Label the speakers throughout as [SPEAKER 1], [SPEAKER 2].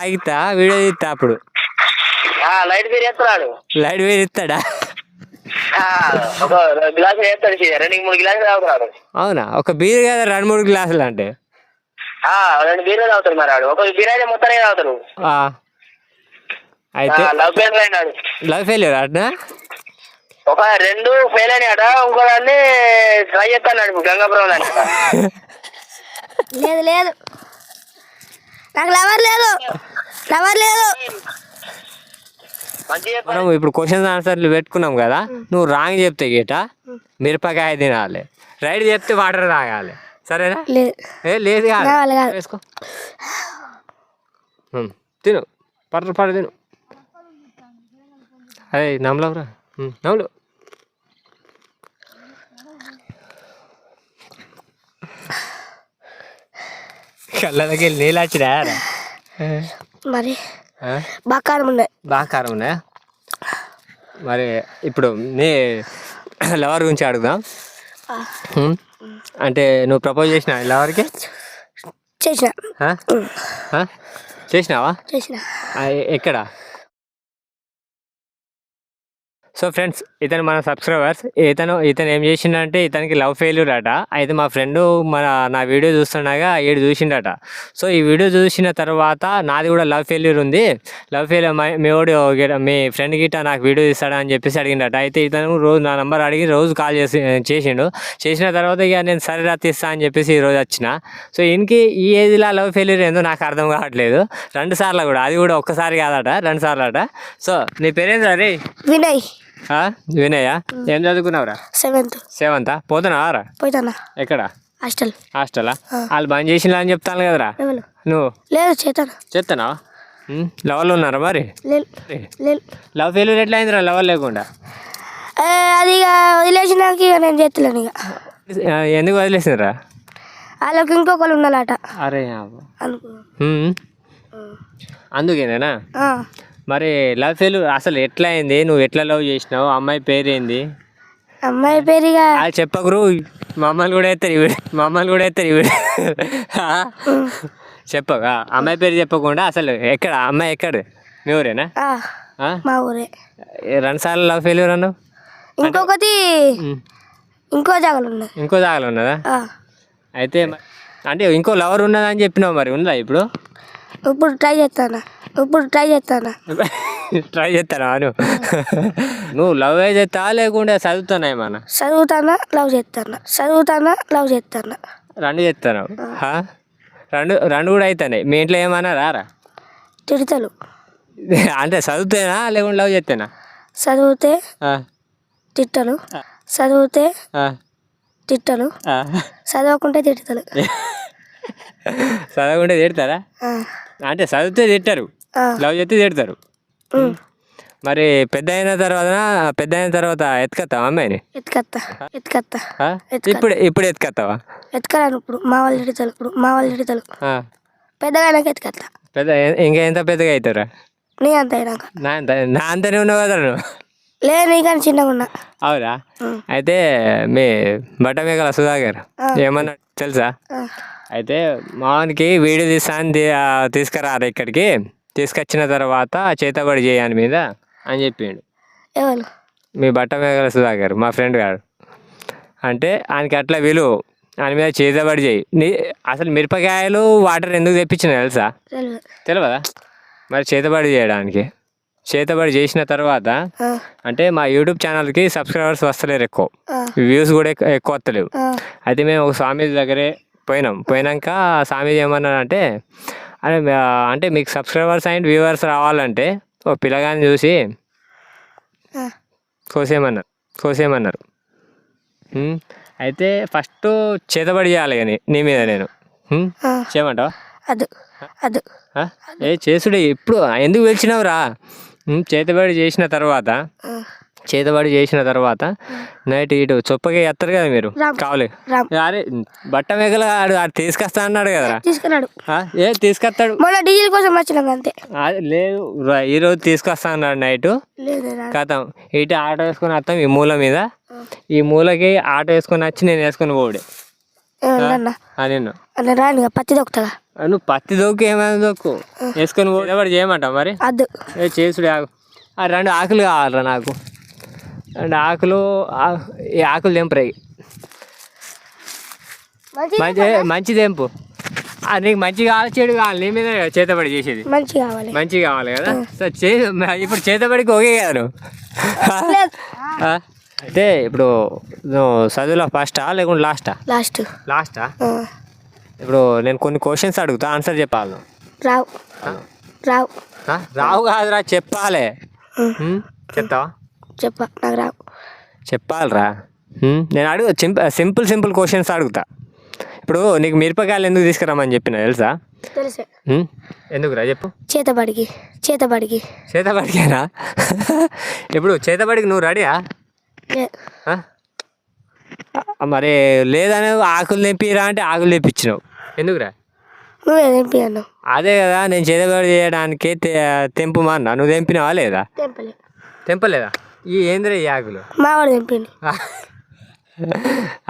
[SPEAKER 1] ఆగితా video తీస్తా అప్పుడు.
[SPEAKER 2] Light beer చేస్తున్నాడు.
[SPEAKER 1] లైట్ బీర్ ఇస్తాడా?
[SPEAKER 2] ఒక గ్లాస్ చేస్తాడు, 2-3 గ్లాసులు తాగుతున్నాడు.
[SPEAKER 1] అవునా? ఒక బీర్ కదా 2-3 గ్లాసులు అంటే?
[SPEAKER 2] 2 బీర్లు తాగుతాడు మరి వాడు. ఒక బీర్ అయితే మొత్తానే తాగుతాడు.
[SPEAKER 1] అయితే
[SPEAKER 2] లవ్ ఫెయిల్ అయినాడు.
[SPEAKER 1] లవ్ ఫెయిల్యూర్ అట్నా?
[SPEAKER 2] ఒక 2 ఫెయిల్ అయినాయట, ఇంకో దాన్ని ట్రై చేస్తాడు గంగాపురం దాన్ని.
[SPEAKER 3] లేదు లేదు, నాకు లవర్ లేదు, లవర్ లేదు.
[SPEAKER 1] మనం ఇప్పుడు క్వశ్చన్స్ ఆన్సర్లు పెట్టుకున్నాం కదా, నువ్వు రాంగ్ చెప్తే గిట మిరపకాయ తినాలి, రైట్ చెప్తే వాటర్ తాగాలి, సరేనా? లేదు వేసుకో, తిను, పర్రు తిను. అదే నమ్మలవురా, నమ్ములు. కళ్ళకి వెళ్ళి నీళ్ళు వచ్చినాయా?
[SPEAKER 3] మరి బాగా కారం
[SPEAKER 1] ఉన్నాయా? మరి ఇప్పుడు నీ లవర్ గురించి అడుగుదాం. అంటే నువ్వు ప్రపోజ్ చేసినా లవర్కి? చేసినావా? ఎక్కడ? సో ఫ్రెండ్స్, ఇతను మన సబ్స్క్రైబర్స్. ఇతను ఏం చేసిండంటే, ఇతనికి లవ్ ఫెయిల్యూర్ అట. అయితే మా ఫ్రెండ్ నా వీడియో చూస్తుండగా ఈడు చూసిండట. సో ఈ వీడియో చూసిన తర్వాత నాది కూడా లవ్ ఫెయిల్యూర్ ఉంది, లవ్ ఫెయిల్యూర్ మీ ఫ్రెండ్ గిట్ట నాకు వీడియో ఇస్తాడా అని చెప్పేసి అడిగిండట. అయితే ఇతను రోజు నా నెంబర్ అడిగి రోజు కాల్ చేసిన తర్వాత ఇక నేను సరే రాత్రిస్తా అని చెప్పేసి ఈరోజు వచ్చిన. సో ఈయనకి ఈ ఏజ్లో లవ్ ఫెయిల్యూర్ ఏందో నాకు అర్థం కావట్లేదు. 2 సార్లు కూడా, అది కూడా ఒక్కసారి కాదట, 2 సార్లు అట. సో నీ పేరేంద్రా రే? వినయా? ఏం చదువుకున్నావురా? 7th. పోతున్నావారా?
[SPEAKER 3] పోతానా.
[SPEAKER 1] ఎక్కడ? హాస్టలా? వాళ్ళు బంద్ చేసినా అని చెప్తాను కదరా. నువ్వు?
[SPEAKER 3] లేదు,
[SPEAKER 1] చేస్తానా? లవర్లు ఉన్నారా మరి? లవ్ ఫెయిల్యూర్ ఎట్లా అయిందిరా లవర్ లేకుండా?
[SPEAKER 3] అది వదిలేసినాక నేను చేస్తలేను.
[SPEAKER 1] ఎందుకు వదిలేసినరా?
[SPEAKER 3] వాళ్ళకి ఇంకొకరు ఉన్నారట.
[SPEAKER 1] అరే అందుకేనా? మరి లవ్ ఫెయిల్యూర్ అసలు ఎట్లా అయింది? నువ్వు ఎట్లా లవ్ చేసినావు? అమ్మాయి పేరేంది?
[SPEAKER 3] అమ్మాయి పేరు
[SPEAKER 1] చెప్పకురు, మమ్మల్ని కూడా ఎత్తారు చెప్పగా. అమ్మాయి పేరు చెప్పకుండా అసలు ఎక్కడ అమ్మాయి? ఎక్కడ? మీ ఊరేనా?
[SPEAKER 3] మా ఊరే.
[SPEAKER 1] 2 సార్లు లవ్ ఫెయిల్యూర్ అన్నావు.
[SPEAKER 3] ఇంకొకటి ఇంకో
[SPEAKER 1] జాగాలో ఉన్నదా? అయితే అంటే ఇంకో లవర్ ఉన్నదని చెప్పినావు, మరి ఉందా ఇప్పుడు?
[SPEAKER 3] ఇప్పుడు ట్రై చేస్తానా.
[SPEAKER 1] ట్రై చేస్తానా? నువ్వు లవ్ చేస్తావా లేకుంటే చదువుతానా? ఏమన్నా
[SPEAKER 3] చదువుతానా, లవ్ చేస్తానా.
[SPEAKER 1] 2 చేస్తాను. 2 కూడా అవుతాయి. మీ ఇంట్లో ఏమన్నా రారా?
[SPEAKER 3] తిడతలు.
[SPEAKER 1] అంటే చదువుతేనా లేకుంటే లవ్ చేస్తేనా?
[SPEAKER 3] చదివితే తిట్టలు, చదవకుంటే తిడతలు.
[SPEAKER 1] చదవకుంటే తిడతారా? అంటే చదివితే తిట్టారు, లవ్ చేస్తే తిడతారు. మరి పెద్ద అయిన తర్వాత ఎత్తుకొస్తావా అమ్మాయిని?
[SPEAKER 3] ఎత్తుకొత్తా.
[SPEAKER 1] ఇప్పుడు ఎత్తుకొస్తావా?
[SPEAKER 3] ఎత్తుకరాను. ఇప్పుడు మా వాళ్ళు తిడతలు. పెద్దగా ఎత్తుకొత్తా.
[SPEAKER 1] ఇంకా ఎంత పెద్దగా అవుతారా?
[SPEAKER 3] నీ అంత అయినాక.
[SPEAKER 1] నా అంతనే ఉన్నావు కదా నువ్వు?
[SPEAKER 3] లేదు, నీకని చిన్నగా ఉన్నా.
[SPEAKER 1] అవునా? అయితే మీ బట్టమేకల సుధాకర్ ఏమన్నా తెలుసా? అయితే మావానికి వీడియో తీసుకురారు ఇక్కడికి, తీసుకొచ్చిన తర్వాత చేతబడి చేయని మీద అని చెప్పిండు.
[SPEAKER 3] ఎవరు?
[SPEAKER 1] మీ బట్టమేకల సుధాకర్, మా ఫ్రెండ్ గారు. అంటే ఆయనకి అట్లా విలువ, ఆయన మీద చేతబడి చేయి. అసలు మిరపకాయలు వాటర్ ఎందుకు తెప్పించిన తెలుసా? తెలియదా? మరి చేతబడి చేసిన తర్వాత అంటే మా యూట్యూబ్ ఛానల్కి సబ్స్క్రైబర్స్ వస్తలేరు, ఎక్కువ వ్యూస్ కూడా ఎక్కువ వస్తలేవు. అయితే మేము ఒక స్వామీజీ దగ్గరే పోయినాక స్వామీజీ ఏమన్నారంటే, అంటే మీకు సబ్స్క్రైబర్స్ అండ్ వ్యూవర్స్ రావాలంటే ఓ పిల్లగాని చూసి కోసేయమన్నారు. అయితే ఫస్ట్ చేతబడి చేయాలి కానీ నీ మీద నేను చేయమంటావా? చేసుడే. ఇప్పుడు ఎందుకు పిలిచినావురా? చేతబడి చేసిన తర్వాత నైట్ ఇటు చొప్పగా ఎత్తారు కదా మీరు, కావాలి. అరే బట్ట మేకలు ఆడు తీసుకొస్తా అన్నాడు కదరా? తీసుకొస్తాడు.
[SPEAKER 3] డీజిల్ కోసం వచ్చినాం అంతే.
[SPEAKER 1] లేదు, ఈరోజు తీసుకొస్తా అన్నాడు నైట్. కథం ఇటు ఆటో వేసుకొని వస్తాం ఈ మూల మీద, ఈ మూలకి ఆటో వేసుకొని వచ్చి నేను వేసుకొని పోడే.
[SPEAKER 3] నిన్ను పత్తి దొక్కుతా.
[SPEAKER 1] నువ్వు పత్తి దొక్కు ఏమైనా దొక్కు వేసుకొని నిలబడి చేయమంటావు మరి
[SPEAKER 3] అద్దు
[SPEAKER 1] ఏ చేసుడు ఆకు ఆ 2 ఆకులు కావాలరా నాకు 2 ఆకులు ఈ ఆకులు తెంపురాయి మంచి తెంపు నీకు మంచి కావాలి చెడు కావాలి నీ మీద చేతబడి చేసేది
[SPEAKER 3] మంచి కావాలి
[SPEAKER 1] మంచి కావాలి కదా సో ఇప్పుడు చేతబడికి ఓకే కదా నువ్వు అయితే ఇప్పుడు నువ్వు చదువులో ఫస్టా లేకుంటే లాస్టా ఇప్పుడు నేను కొన్ని క్వశ్చన్స్ అడుగుతా ఆన్సర్ చెప్పాలి నువ్వు.
[SPEAKER 3] రావు రావు
[SPEAKER 1] రావు కాదురా చెప్పాలి చెప్తావా
[SPEAKER 3] నాకు రావు
[SPEAKER 1] చెప్పాలిరా నేను అడుగు సింపుల్ క్వశ్చన్స్ అడుగుతా ఇప్పుడు నీకు మిరపకాయలు ఎందుకు తీసుకురామని చెప్పిన తెలుసా
[SPEAKER 3] తెలుసే
[SPEAKER 1] ఎందుకురా చెప్పు
[SPEAKER 3] చేతబడికేనా
[SPEAKER 1] ఇప్పుడు చేతబడికి నువ్వు రెడీయా మరి లేదని ఆకులు తెంపిరా అంటే ఆకులు తెప్పించినావు ఎందుకురా
[SPEAKER 3] నువ్వే తెంపి అన్నావు
[SPEAKER 1] అదే కదా నేను చేతబడి చేయడానికి తెంపుమన్నా నువ్వు తెంపినావా లేదా తెంపలేదా ఏందిరా ఈ ఆకులు
[SPEAKER 3] మావాడు తెంపిండు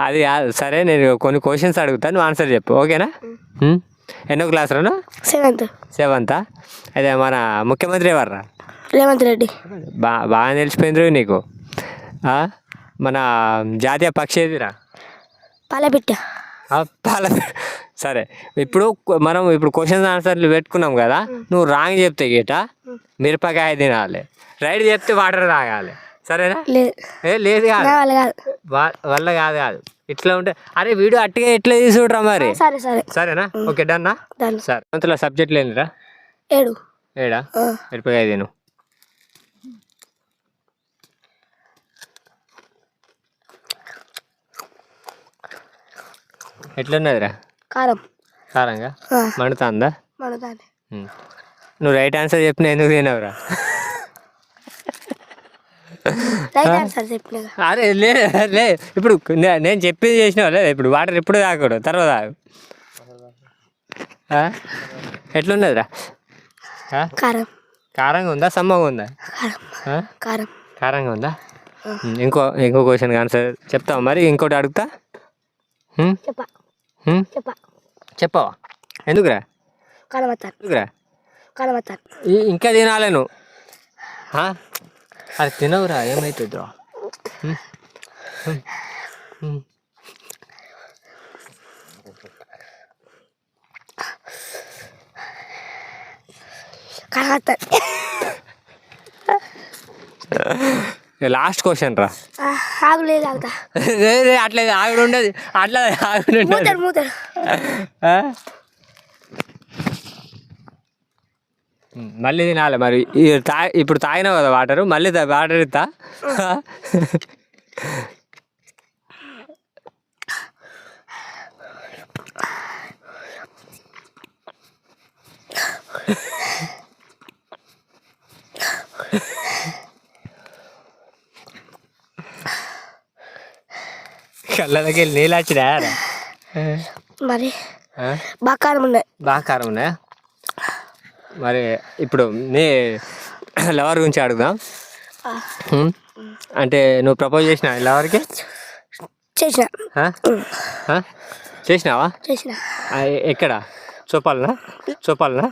[SPEAKER 1] అది కాదు సరే నేను కొన్ని క్వశ్చన్స్ అడుగుతాను నువ్వు ఆన్సర్ చెప్పు ఓకేనా ఎన్నో క్లాస్ రాను 7th అదే మన ముఖ్యమంత్రి ఎవర్రా
[SPEAKER 3] రేవంత్ రెడ్డి
[SPEAKER 1] బాగా తెలిసిపోయింది నీకు మన జాతీయ పక్షి ఏదిరా
[SPEAKER 3] పాలపిట్ట
[SPEAKER 1] సరే ఇప్పుడు మనం క్వశ్చన్స్ ఆన్సర్లు పెట్టుకున్నాం కదా నువ్వు రాంగ్ చెప్తే గిట మిరపకాయ తినాలి రైట్ చెప్తే వాటర్ తాగాలి సరేనా లేదు కాదు వల్ల కాదు ఇట్లా ఉంటే అరే వీడియో అట్టిగా ఎట్లా తీసుకుంటారా మరి సరేనా ఓకే డన్నా సరే అంతలో సబ్జెక్ట్ లేనిరా
[SPEAKER 3] 7
[SPEAKER 1] మిరపకాయ తిను ఎట్లున్నదిరా కారంగా మండుతుందా నువ్వు రైట్ ఆన్సర్ చెప్పిన ఎందుకు తినవురా అరే లే ఇప్పుడు నేను చెప్పింది చేసినావు లేదా ఇప్పుడు వాటర్ ఎప్పుడు తాగకూడదు తర్వాత తాగు ఎట్లున్నదిరా కారంగా ఉందా సమ్మగా ఉందా కారంగా ఉందా ఇంకో క్వశ్చన్ ఆన్సర్ చెప్తావా మరి ఇంకోటి అడుగుతా చెప్పవా ఎందుకురా ఇంకా తినాలి నువ్వు అది తినవురా ఏమవుతుందిరా లాస్ట్ క్వశ్చన్ రా అట్లా ఆవిడ ఉండదు అట్లా ఆవిడ ఉండదు మళ్ళీ తినాలి మరి ఇప్పుడు తాగినావు కదా వాటర్ మళ్ళీ వాటర్ ఇస్తా కళ్ళకి వెళ్ళి నీళ్ళు వచ్చినా
[SPEAKER 3] మరి బాగా
[SPEAKER 1] కారం ఉన్నాయా మరి ఇప్పుడు నీ లవర్ గురించి అడుగుదాం అంటే నువ్వు ప్రపోజ్ చేసినా లవర్కి చేసినావా ఎక్కడ చూపాలనా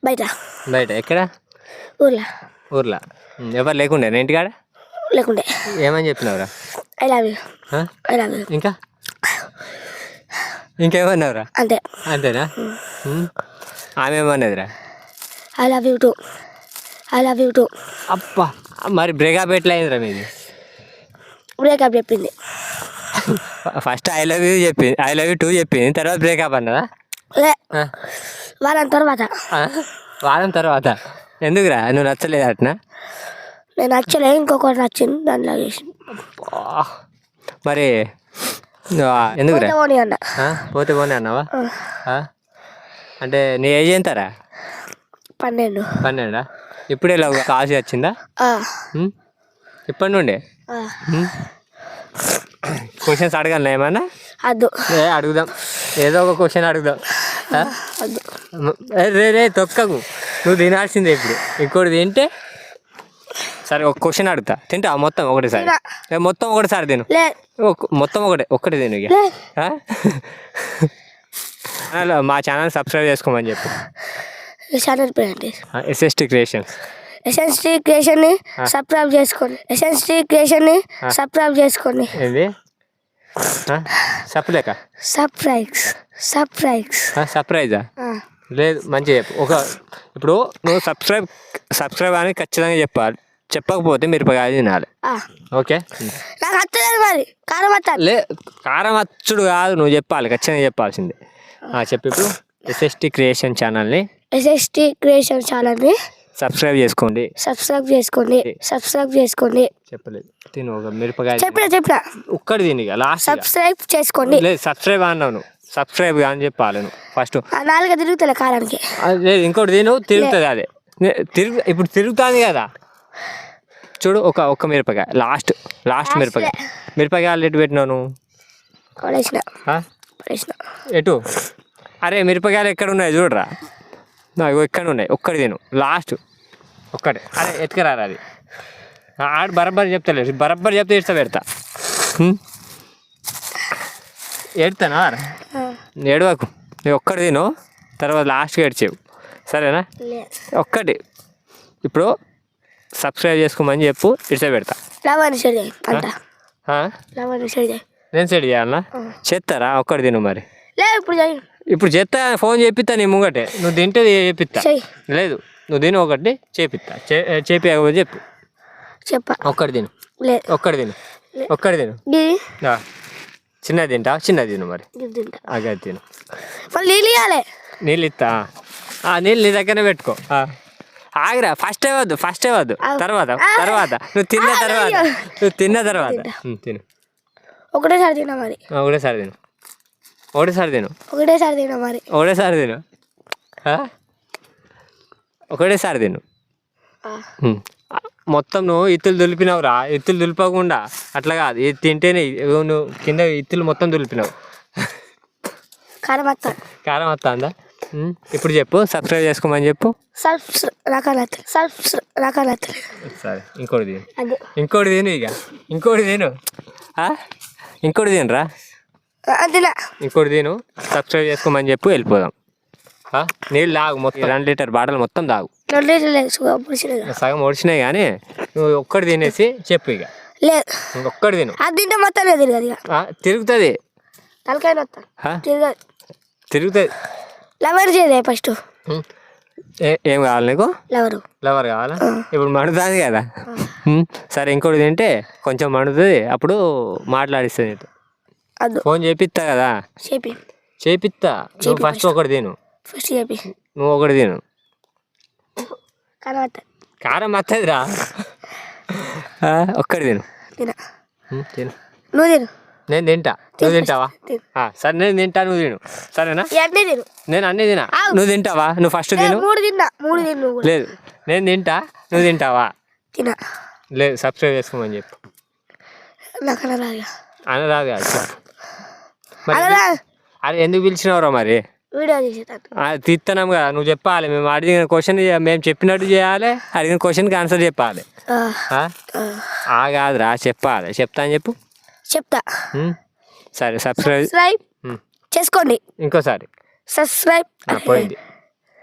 [SPEAKER 1] బయట ఎక్కడ ఊర్లో ఎవరు లేకుండే ఇంటికాడ ఏమని చెప్పినావురా ఇంకేమన్నావురా అంతేనా ఆమె ఏమన్నదిరా
[SPEAKER 3] ఐ లవ్ యూ టూ
[SPEAKER 1] అబ్బా మరి బ్రేకప్ ఎట్లా అయిందిరా మీది
[SPEAKER 3] బ్రేకప్ చెప్పింది
[SPEAKER 1] first I love you two చెప్పింది తర్వాత బ్రేకప్ అన్నదా వారం తర్వాత ఎందుకురా నువ్వు నచ్చలేదు అట్నా
[SPEAKER 3] నేను నచ్చలే ఇంకొకటి నచ్చింది దానిలో చేసింది
[SPEAKER 1] మరి ఎందుకురా పోతే పోనీ అన్నావా అంటే నీ ఏజ్ ఎంతరా 12 ఇప్పుడే లవ్ కాసి వచ్చిందా ఇప్పటి నుండే క్వశ్చన్స్ అడగాలి ఏమన్నా అడుగుదాం ఏదో ఒక క్వశ్చన్ అడుగుదాం రే తొక్కకు నువ్వు తినాల్సిందే ఇప్పుడు ఇంకోటి తింటే సరే ఒక క్వశ్చన్ అడుగుతా తింటా మొత్తం ఒకటేసారి మొత్తం ఒకటేసారి తిను మొత్తం ఒకటే తిను ఇక మా ఛానల్ సబ్స్క్రైబ్ చేసుకోమని చెప్పు.
[SPEAKER 3] ఈ ఛానల్ పేరు ఏంటి?
[SPEAKER 1] SST creations.
[SPEAKER 3] ఎస్ఎస్టీ క్రియేషన్ని సబ్స్క్రైబ్ చేసుకోండి. ఎస్ఎస్టీ క్రియేషన్ని సబ్స్క్రైబ్ చేసుకోండి.
[SPEAKER 1] ఏంది సప్లేక సర్ప్రైజా? లేదు మంచిగా చెప్పు. ఇప్పుడు నువ్వు సబ్స్క్రైబ్ అని ఖచ్చితంగా చెప్పాలి. చెప్పకపోతే మిరపకాయ తినాలి. ఓకే.
[SPEAKER 3] నాకు అత్తలేదు మరి కారం అత్తాలి.
[SPEAKER 1] కారం అచ్చుడు కాదు, నువ్వు చెప్పాలి, ఖచ్చితంగా చెప్పాల్సిందే. చెప్పు ఇప్పుడు. ఎస్ఎస్టీ క్రియేషన్ ఛానల్ని సబ్స్క్రైబ్ చేసుకోండి. చెప్పలేదు. తిను ఒక మిరపకాయ
[SPEAKER 3] చెప్పినా
[SPEAKER 1] ఒక్కటి తిని లాస్ట్.
[SPEAKER 3] సబ్స్క్రైబ్ చేసుకోండి.
[SPEAKER 1] లేదు సబ్స్క్రైబ్ అన్నావు నువ్వు. సబ్స్క్రైబ్ అని చెప్పాలి నువ్వు ఫస్ట్.
[SPEAKER 3] 4 తిరుగుతుంది కారానికి.
[SPEAKER 1] లేదు ఇంకోటి తిను, తిరుగుతుంది. అదే ఇప్పుడు తిరుగుతుంది కదా. చూడు ఒక్క మిరపకాయ లాస్ట్ మిరపకాయలు ఎటు పెట్టినావు నువ్వు? ఎటు? అరే మిరపకాయలు ఎక్కడ ఉన్నాయి చూడరా. ఎక్కడ ఉన్నాయి? ఒక్కటి తిను లాస్ట్ ఒక్కటే. అరే ఎత్తుకరారా అది. ఆడు బరబ్బర్ చెప్తలేదు. బరబ్బర్ చెప్తే ఇడ్తా పెడతా. ఏడుతానా? ఏడవకు. నేను ఒక్కటి తిను, తర్వాత లాస్ట్గా ఏడ్చేవు, సరేనా? ఒక్కటి. ఇప్పుడు సబ్స్క్రైబ్ చేసుకోమని చెప్పు, ఇడ్సా పెడతా. నేను సెట్ చేయాలనా? చేస్తారా? ఒక్కటి తిను మరి. ఇప్పుడు చేస్తా, ఫోన్ చేపిస్తా నీ ముంగటే. నువ్వు తింటే చేపిస్తా. లేదు నువ్వు తిను, ఒకటి చేపిస్తా. చేపియకపోతే చెప్పు. ఒక్కటి తిను. ఒక్కటి తిను. చిన్నది తింటా? చిన్నది తిను మరి. అది తిను. నీళ్ళు ఇస్తా. నీళ్ళు నీ దగ్గరనే పెట్టుకో. ఆగిరా. ఫస్టే వద్దు. తర్వాత నువ్వు తిన్న తర్వాత తిను.
[SPEAKER 3] ఒకటేసారి తిన్నా మరి.
[SPEAKER 1] ఒకటేసారి తిను. ఒకటేసారి తిను. మొత్తం నువ్వు ఇత్తులు దులిపినావురా. ఇత్తులు దులిపకుండా అట్లా కాదు. ఇది తింటేనే నువ్వు కింద ఇత్తులు మొత్తం దులిపినావు. కారం వస్తుందా? ఇప్పుడు చెప్పు. సబ్స్క్రైబ్ చేసుకోమని చెప్పు. సరే ఇంకోటి తిను. ఇక ఇంకోటి తినురా. ఇంకోటి తిను. సబ్స్క్రైబ్ చేసుకోమని చెప్పు. వెళ్ళిపోదాం. నీళ్ళు తాగు. మొత్తం 2 లీటర్ బాటలు మొత్తం తాగు. సగం ఒడిచినాయి కానీ నువ్వు ఒక్కటి తినేసి చెప్పు. ఇక ఒక్కటి తిను. తిరుగుతుంది. తిరుగుతుంది.
[SPEAKER 3] ఫస్ట్
[SPEAKER 1] ఏం కావాలి నీకు? లవర్ కావాలా? ఇప్పుడు మండుతుంది కదా. సరే ఇంకోటి తింటే కొంచెం మండుతుంది, అప్పుడు మాట్లాడిస్తుంది నీతో. ఫోన్ చేపిస్తా కదా. చేపిస్తా. నువ్వు ఫస్ట్ ఒకటి తిను. నువ్వు ఒకటి తిను. కారం వస్తుందిరా. ఒక్కటి తిను. నేను తింటా. నువ్వు తింటావా? సరే నేను తింటా, నువ్వు తిను, సరేనా? నేను అన్నీ తినా. నువ్వు తింటావా? నువ్వు ఫస్ట్ తిను. లేదు నేను తింటా, నువ్వు తింటావా? లేదు సబ్స్క్రైబ్ చేసుకోమని చెప్పు. అనరాదు కాదు చెప్పు. అరే ఎందుకు పిలిచినవరా మరి? తీస్తున్నాం కదా, నువ్వు చెప్పాలి. మేము అడిగిన క్వశ్చన్ మేము చెప్పినట్టు చేయాలి, అడిగిన క్వశ్చన్కి ఆన్సర్ చెప్పాలి. కాదురా చెప్పాలి. చెప్తా అని చెప్పు.
[SPEAKER 3] చెప్తా.
[SPEAKER 1] సరే సబ్స్క్రైబ్
[SPEAKER 3] చేసుకోండి.
[SPEAKER 1] ఇంకోసారి
[SPEAKER 3] సబ్స్క్రైబ్.
[SPEAKER 1] పోయింది.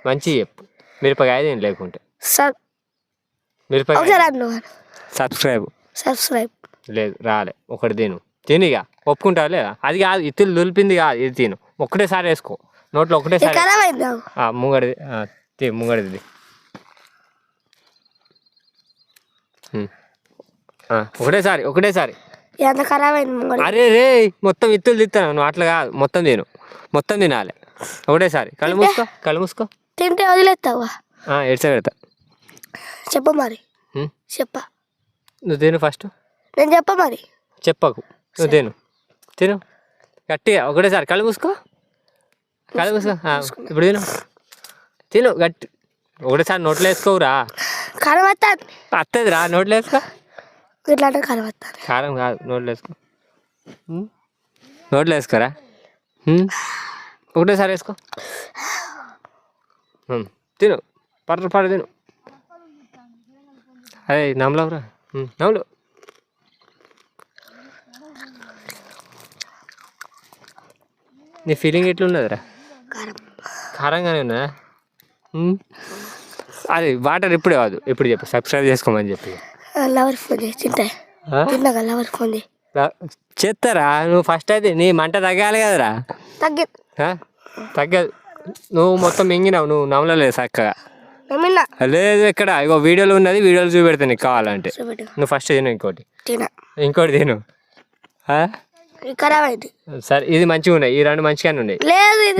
[SPEAKER 1] మంచిగా చెప్పు. మిరపకాయ తిని లేకుంటే మిరపకాయ సబ్స్క్రైబ్ లేదు రాలే. ఒకటి తినిగా ఒప్పుకుంటావు లేదా? అది కాదు, ఇత్తులు దులిపింది కాదు, ఇది తిను. ఒక్కటేసారి వేసుకో నోట్లో. ఒకటేసారి ముంగడిది ఒకటేసారి. అరే రే మొత్తం ఇత్తులు తిస్తాను. నువ్వు అట్లా కాదు, మొత్తం తినాలి ఒకటేసారి. కళ్ళు మూసుకో.
[SPEAKER 3] తింటే వదిలేస్తావా?
[SPEAKER 1] ఎడ్సా పెడతా.
[SPEAKER 3] చెప్ప మరి.
[SPEAKER 1] నువ్వు తిను ఫస్ట్.
[SPEAKER 3] నేను చెప్ప మరి.
[SPEAKER 1] చెప్పకు. నువ్వు తిను గట్టిగా ఒకటేసారి. కళ్ళు మూసుకో. ఇప్పుడు తిను గట్టి. ఒకటేసారి నోట్లో వేసుకోవురా.
[SPEAKER 3] కారం
[SPEAKER 1] వస్తుంది రా. నోట్లో వేసుకో.
[SPEAKER 3] కారం
[SPEAKER 1] కాదు, నోట్లో వేసుకోరా. ఒకటేసారి వేసుకో. తిను. పర్ర తిను. అదే నమ్మలవురా. నవ్వులు. నీ ఫీలింగ్ ఎట్లున్నదిరా? కారంగానే ఉన్నదా? అది వాటర్ ఇప్పుడే కాదు, ఇప్పుడు చెప్పు, సబ్స్క్రైబ్ చేసుకోమని చెప్పి.
[SPEAKER 3] లవర్ ఫోన్ చేసి తిన్నాక లవర్ ఫోన్ చేయి.
[SPEAKER 1] చేస్తారా? నువ్వు ఫస్ట్ అయితే నీ మంట తగ్గాలి కదరా.
[SPEAKER 3] తగ్గి
[SPEAKER 1] తగ్గదు. నువ్వు మొత్తం మింగినావు, నువ్వు నమ్మలేదు చక్కగా. లేదు ఇక్కడ ఇగో వీడియోలో ఉన్నది, వీడియోలు చూపెడతా నీకు కావాలంటే. నువ్వు ఫస్ట్ తిను, ఇంకోటి తిను. సరే ఇది మంచిగా ఉన్నాయి, ఈ రెండు మంచిగానే ఉన్నాయి,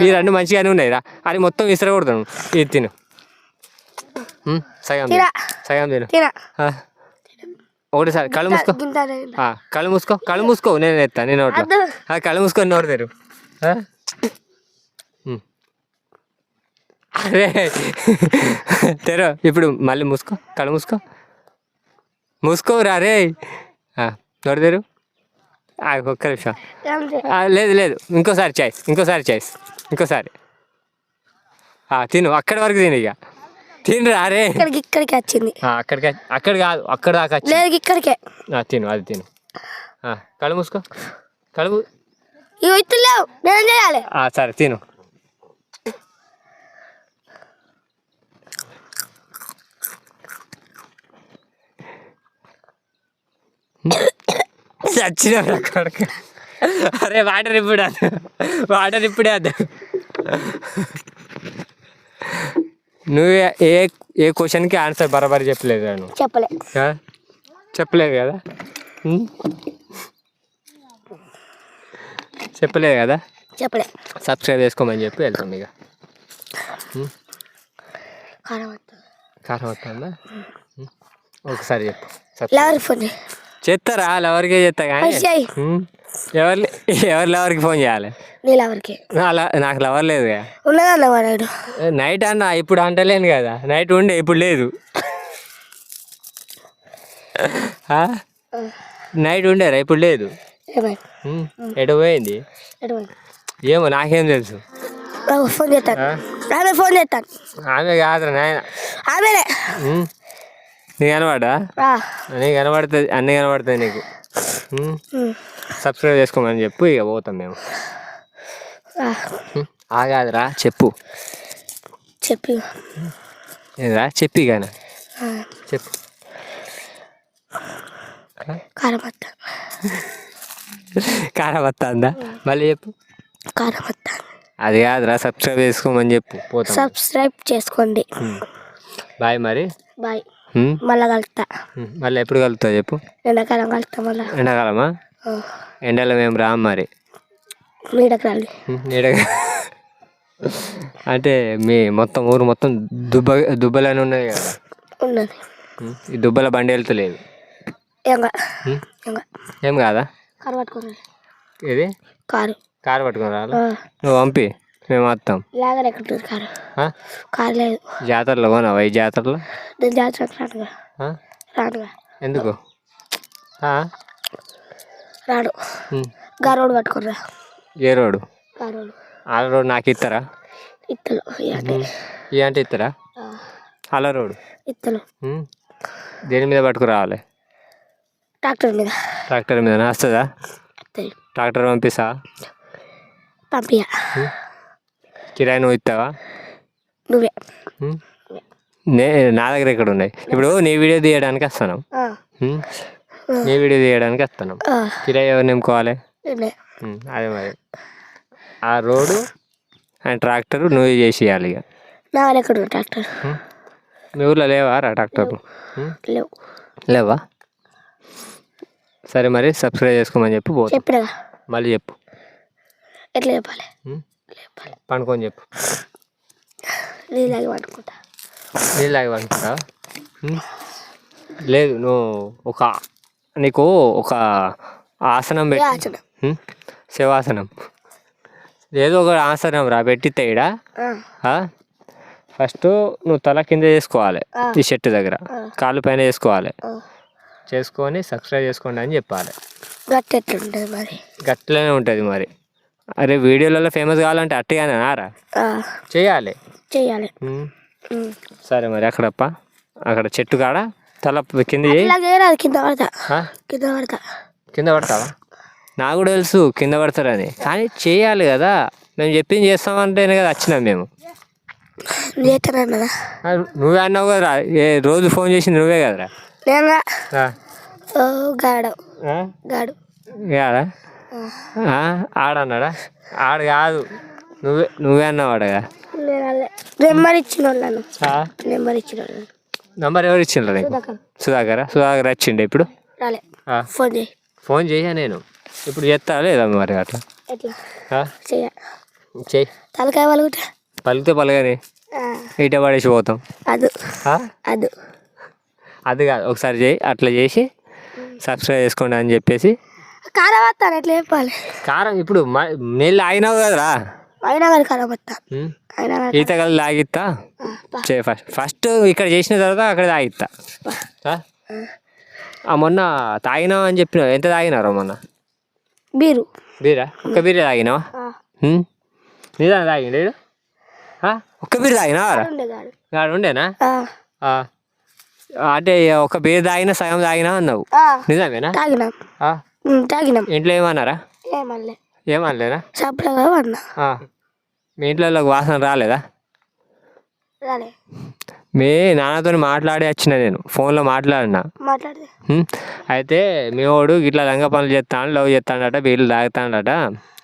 [SPEAKER 1] ఈ రెండు మంచిగానే ఉన్నాయి రా. అది మొత్తం విసిరకూడదు, ఇది తిను. సగం తిను. ఒకటిసారి కళ్ళు మూసుకో, కళ్ళు మూసుకో నేను ఎత్తా. నేను కళ్ళు మూసుకొని నోరు తెరు. అరే తెరు, ఇప్పుడు మళ్ళీ కళ్ళు మూసుకోరా రే. నోరు తెరు. ఒక్క నిమిషం. లేదు ఇంకోసారి చాయిస్. తిను, అక్కడి వరకు తిను, ఇక తినరా రే.
[SPEAKER 3] ఇక్కడికి వచ్చింది.
[SPEAKER 1] అక్కడ కాదు, అక్కడ దాకా
[SPEAKER 3] లేదు ఇక్కడికే.
[SPEAKER 1] తిను, అది తిను. కళ్ళు మూసుకో, కళ్ళు
[SPEAKER 3] లేవు, నేను చేయాలి.
[SPEAKER 1] సరే తిను. చచ్చిన కొడుకు. అరే వాటర్ ఇప్పుడే అద్దు. నువ్వు ఏ క్వశ్చన్కి ఆన్సర్ బరాబరి చెప్పలేదు. నువ్వు చెప్పలేదు కదా. చెప్పలేదు కదా. సబ్స్క్రైబ్ చేసుకోమని చెప్పి వెళ్తాం ఇక. కారం వస్తుందా? ఒకసారి చెప్పు. చేస్తారా? లవర్కే చేస్తా కానీ ఎవరు లవర్కి ఫోన్ చేయాలి? నాకు లవర్ లేదు. నైట్ అన్నా, ఇప్పుడు అంటలేను కదా. నైట్ ఉండే, ఇప్పుడు లేదు. నైట్ ఉండేరా, ఇప్పుడు లేదు. ఎటు పోయింది ఏమో, నాకేం తెలుసు. ఆమె కాదురా నాయన, నీకు కనబడా? నీకు కనబడుతుంది, అన్నీ కనబడుతుంది నీకు. సబ్స్క్రైబ్ చేసుకోమని చెప్పు, ఇక పోతాం మేము. ఆగాదురా, చెప్పు ఏరా, చెప్పి కానీ చెప్పు. కారం వస్తుందా? మళ్ళీ చెప్పు. అది కాదురా, సబ్స్క్రైబ్ చేసుకోమని చెప్పు, పోతాం.
[SPEAKER 3] సబ్స్క్రైబ్ చేసుకోండి.
[SPEAKER 1] బాయ్ మరి.
[SPEAKER 3] బాయ్. మళ్ళీ కలుగుతా.
[SPEAKER 1] మళ్ళీ ఎప్పుడు కలుగుతావు చెప్పు.
[SPEAKER 3] ఎండాకాలం కలుగుతా. మళ్ళీ
[SPEAKER 1] ఎండాకాలమా? ఎండలో మేము రాము మరి. అంటే మీ మొత్తం ఊరు మొత్తం దుబ్బలని ఉన్నది కదా. ఈ దుబ్బల బండి వెళ్తలేదు. ఏం కాదా? ఇది కారు పట్టుకుని రావాలి. నువ్వు పంపి, మేము వస్తాం. జాతరలో పోనావా? ఈ జాతరలో ఎందుకు
[SPEAKER 3] రాడు? రోడ్డు పట్టుకురా.
[SPEAKER 1] ఏ రోడ్డు? ఆ రోడ్ నాకు ఇస్తారా? అంటే ఇస్తారా? అలా రోడ్డు దేని మీద పట్టుకురావాలి? ట్రాక్టర్ మీద వస్తుందా? ట్రాక్టర్ పంపిస్తా. కిరాయి నువ్వు ఇస్తావా?
[SPEAKER 3] నువ్వే.
[SPEAKER 1] నా దగ్గర ఎక్కడ ఉన్నాయి? ఇప్పుడు నీ వీడియో తీయడానికి వస్తాను, కిరాయి ఎవరు నింపుకోవాలి? అదే మరి. ఆ రోడ్డు అండ్ ట్రాక్టర్ నువ్వే చేసి ఇవ్వాలి. ఇక
[SPEAKER 3] ట్రాక్టర్
[SPEAKER 1] మీ ఊర్లో లేవా రా ట్రాక్టర్లు? లేవా? సరే మరి, సబ్స్క్రైబ్ చేసుకోమని చెప్పి పోతా. మళ్ళీ చెప్పు.
[SPEAKER 3] ఎట్లా చెప్పాలి?
[SPEAKER 1] పండుకొని చెప్పు.
[SPEAKER 3] నీళ్ళకి
[SPEAKER 1] పండుకుంటా. లేదు, నువ్వు నీకు ఒక ఆసనం పెట్టి, శివాసనం ఏదో ఒక ఆసనం రా పెట్టితే ఈడ. ఫస్ట్ నువ్వు తల కింద చేసుకోవాలి, ఈ షర్ట్ దగ్గర కాళ్ళు పైన చేసుకొని సబ్స్క్రైబ్ చేసుకోండి అని చెప్పాలి. గట్లనే ఉంటుంది మరి. అరే వీడియోలలో ఫేమస్ కావాలంటే అట్టిగానే రా చేయాలి. సరే మరి, అక్కడ చెట్టు కాడ తల కింద కింద పడతావా? నాకు కూడా తెలుసు కింద పడతారని, కానీ చేయాలి కదా. మేము చెప్పింది చేస్తామంటేనే కదా వచ్చినాం మేము.
[SPEAKER 3] చేస్తానన్నదా
[SPEAKER 1] నువ్వే అన్నావు కదరా, రోజు ఫోన్ చేసింది నువ్వే కదరా.
[SPEAKER 3] నేను
[SPEAKER 1] ఆ,
[SPEAKER 3] ఓ గాడు
[SPEAKER 1] ఆ?
[SPEAKER 3] గాడు
[SPEAKER 1] ఆడా ఆడన్నాడా? ఆడు కాదు, నువ్వే అన్నావు ఆడగా.
[SPEAKER 3] నేను అదే నెంబర్ ఇచ్చిన వాళ్ళను నెంబర్ ఇచ్చిన వాళ్ళను
[SPEAKER 1] నంబర్ ఎవరు ఇచ్చిండ్రా నీకు? సుధాకర్ వచ్చిండే ఇప్పుడు.
[SPEAKER 3] రాలే
[SPEAKER 1] ఆ,
[SPEAKER 3] ఫోన్ చేయి
[SPEAKER 1] ఫోన్ చేయా నేను ఇప్పుడు చేస్తా లేదా మరి అట్లా.
[SPEAKER 3] ఎట్లా
[SPEAKER 1] ఆ? చెయ్యి
[SPEAKER 3] తలకాయ పలుగుతా
[SPEAKER 1] పలికితే పలగని ఇట పడేసి పోతాం.
[SPEAKER 3] అదు
[SPEAKER 1] ఆ?
[SPEAKER 3] అదు
[SPEAKER 1] అది కాదు, ఒకసారి చేయి, అట్లా చేసి సబ్స్క్రైబ్ చేసుకోండి అని చెప్పేసి.
[SPEAKER 3] కారం వస్తాను ఎట్లా చెప్పాలి
[SPEAKER 1] కారం ఇప్పుడు నీళ్ళు ఆగినావు కదరా.
[SPEAKER 3] అయినా కానీ కారం వస్తా
[SPEAKER 1] ఉం?
[SPEAKER 3] అయినా
[SPEAKER 1] ఈత కలిసి తాగిస్తా. ఫస్ట్ ఇక్కడ చేసిన తర్వాత అక్కడ తాగిస్తా. మొన్న తాగినావు అని చెప్పినావు, ఎంత తాగినారా మొన్న? బీరా ఒక్క బీరే తాగినావా? నిజాన్ని తాగిండే ఒక్క బీరు తాగినావారా? గాడు ఉండేనా? అంటే ఒక బీరు తాగినా సగం తాగినా అన్నావు, నిజమేనా?
[SPEAKER 3] తాగినాం
[SPEAKER 1] ఇంట్లో ఏమన్నారా? ఏమనలేనా? మీ ఇంట్లో వాసన రాలేదా? మీ నాన్నతో మాట్లాడి వచ్చిన, నేను ఫోన్లో మాట్లాడినా. అయితే మీ వాడు ఇట్లా లంగ పనులు చేస్తాను, లవ్ చేస్తాడట, బీర్లు తాగుతాడట,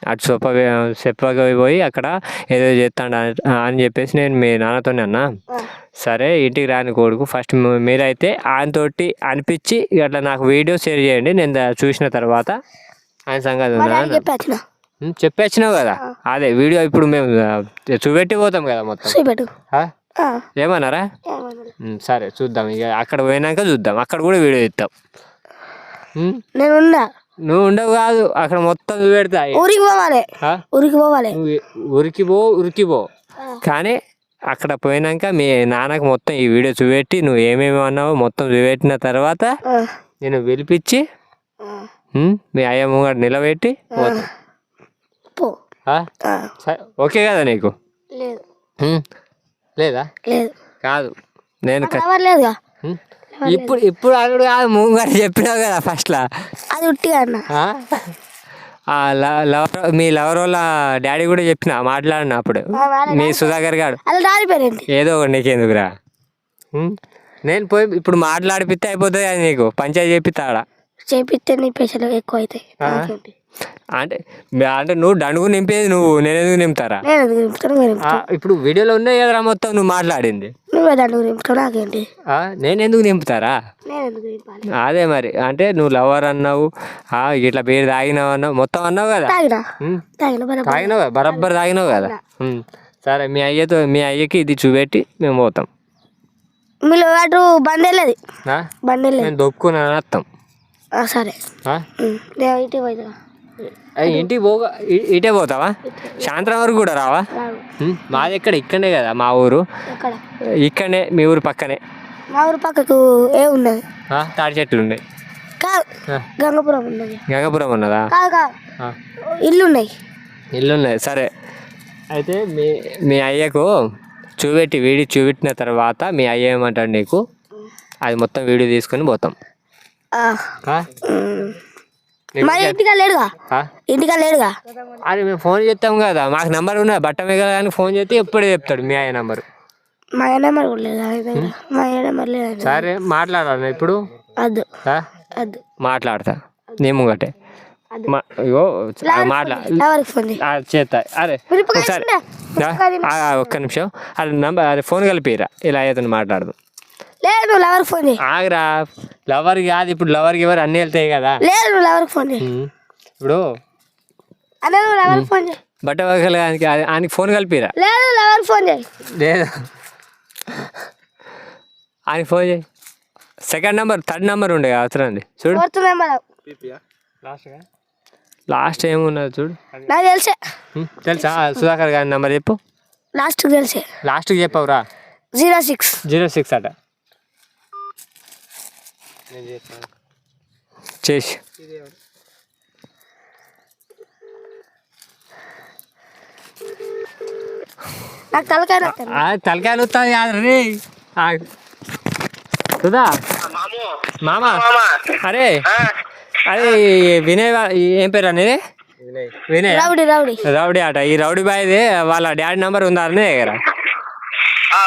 [SPEAKER 1] అటు చెప్పగా పోయి అక్కడ ఏదో చేస్తాడు అని చెప్పేసి నేను మీ నాన్నతో అన్నా. సరే ఇంటికి రాని కొడుకు, ఫస్ట్ మీరైతే ఆయనతోటి అనిపించి అట్లా నాకు వీడియో షేర్ చేయండి, నేను చూసిన తర్వాత ఆయన సంగతి చెప్పొచ్చినావు కదా. అదే వీడియో ఇప్పుడు మేము చూపెట్టి పోతాం కదా మొత్తం. ఏమన్నారా? సరే చూద్దాం, ఇక అక్కడ పోయినాక చూద్దాం, అక్కడ కూడా వీడియో ఇస్తాం. నువ్వు ఉండవు కాదు, అక్కడ మొత్తం చూపెడతా. ఉరికి పో కానీ అక్కడ పోయినాక మీ నాన్నకు మొత్తం ఈ వీడియో చూపెట్టి నువ్వు ఏమేమి అన్నావో మొత్తం చూపెట్టిన తర్వాత నేను పిలిపించి మీ అయ్య ముంగట నిలబెట్టి పోతా. ఓకే కదా నీకు? లేదా? కాదు నేను ఇప్పుడు అల్లుడు కాదు, ముంగట చెప్పినావు కదా ఫస్ట్లా.
[SPEAKER 3] అది ఉట్టిగా
[SPEAKER 1] మీ లవర్ వాళ్ళ డాడీ కూడా చెప్పిన, మాట్లాడిన అప్పుడు మీ సుధాకర్ గారు. ఏదో ఒకటి నీకెందుకురా, నేను పోయి ఇప్పుడు మాట్లాడిపిస్తే అయిపోతుంది కదా నీకు, పంచాయతీ చేపిస్తాడా?
[SPEAKER 3] చేపిస్తే నీ పైసలు ఎక్కువ అవుతాయి.
[SPEAKER 1] అంటే నువ్వు దండుగు నింపేది నువ్వు, నేను ఎందుకు నింపుతారా? ఇప్పుడు వీడియోలో ఉన్నాయి కదరా మొత్తం నువ్వు మాట్లాడింది. నేను ఎందుకు నింపుతారా? అదే మరి, అంటే నువ్వు లవర్ అన్నావు, ఇట్లా పేరు తాగినావు అన్నావు, మొత్తం అన్నావు కదా, తాగినావు కదా, బరబ్బర్ తాగినావు కదా. సరే మీ అయ్యకి ఇది చూపెట్టి మేము పోతాం. నేను దొక్కున్నాను వస్తాం.
[SPEAKER 3] సరే
[SPEAKER 1] ఇంటికి పోగా ఇటే పోతావా? సాయంత్రం వరకు కూడా రావా? మాది ఇక్కడనే కదా మా ఊరు, ఇక్కడనే మీ ఊరు పక్కనే.
[SPEAKER 3] మా ఊరు పక్కకు ఉన్నది,
[SPEAKER 1] తాడి చెట్లు ఉన్నాయి.
[SPEAKER 3] గంగపురం ఉన్నది.
[SPEAKER 1] గంగపురం ఉన్నదా? ఇల్లున్నాయి. సరే అయితే మీ అయ్యకు వీడియో చూపెట్టిన తర్వాత మీ అయ్య ఏమంటాడు నీకు, అది మొత్తం వీడియో తీసుకొని పోతాం.
[SPEAKER 3] ఇంటికా లేడుగా?
[SPEAKER 1] అది మేము ఫోన్ చేస్తాం కదా, మాకు నెంబర్ ఉన్నది, బట్ట మీద కానీ ఫోన్ చేస్తే ఎప్పుడే చెప్తాడు మీ అయ్య నెంబరు.
[SPEAKER 3] మా నెంబర్ కూడా లేదు, మా నెంబర్ లేదు.
[SPEAKER 1] సరే మాట్లాడాలి ఇప్పుడు. మాట్లాడతా నీ ముంగటే చేస్తా. అరే ఒకసారి ఒక్క నిమిషం, అది నంబర్, అది ఫోన్ కలిపిరా, ఇలా అయితే మాట్లాడదు.
[SPEAKER 3] లేదు లవర్ ఫోన్ చేయి.
[SPEAKER 1] ఆగరా, లవర్కి కాదు, ఇప్పుడు లవర్కి ఎవరు అన్నీ వెళ్తాయి కదా.
[SPEAKER 3] లేదు లవర్ ఫోన్ చేయి.
[SPEAKER 1] ఇప్పుడు
[SPEAKER 3] లవర్ ఫోన్ చేయి,
[SPEAKER 1] బట్ట ఆయనకి ఫోన్ కలిపిరా.
[SPEAKER 3] లేదు లవర్ ఫోన్ చేయి.
[SPEAKER 1] లేదు ఆయనకి ఫోన్ చేయి. సెకండ్ నెంబర్, థర్డ్ నెంబర్ ఉండే అవసరం చూడు. లాస్ట్ ఏమున్నది చూడు.
[SPEAKER 3] నాకు
[SPEAKER 1] తెలుసా? సుధాకర్ గారి నెంబర్ చెప్పు. లాస్ట్కి చెప్పవురా. 06 అట. చేసి
[SPEAKER 3] నాకు
[SPEAKER 1] తలకాయ వస్తుంది కాదు సుధా మామా. అరే వినయ్, ఏం పేరు అనేది? వినయ్. రౌడీ అట. ఈ రౌడీ బాయ్ది వాళ్ళ డాడీ నెంబర్ ఉందా అనే దగ్గర?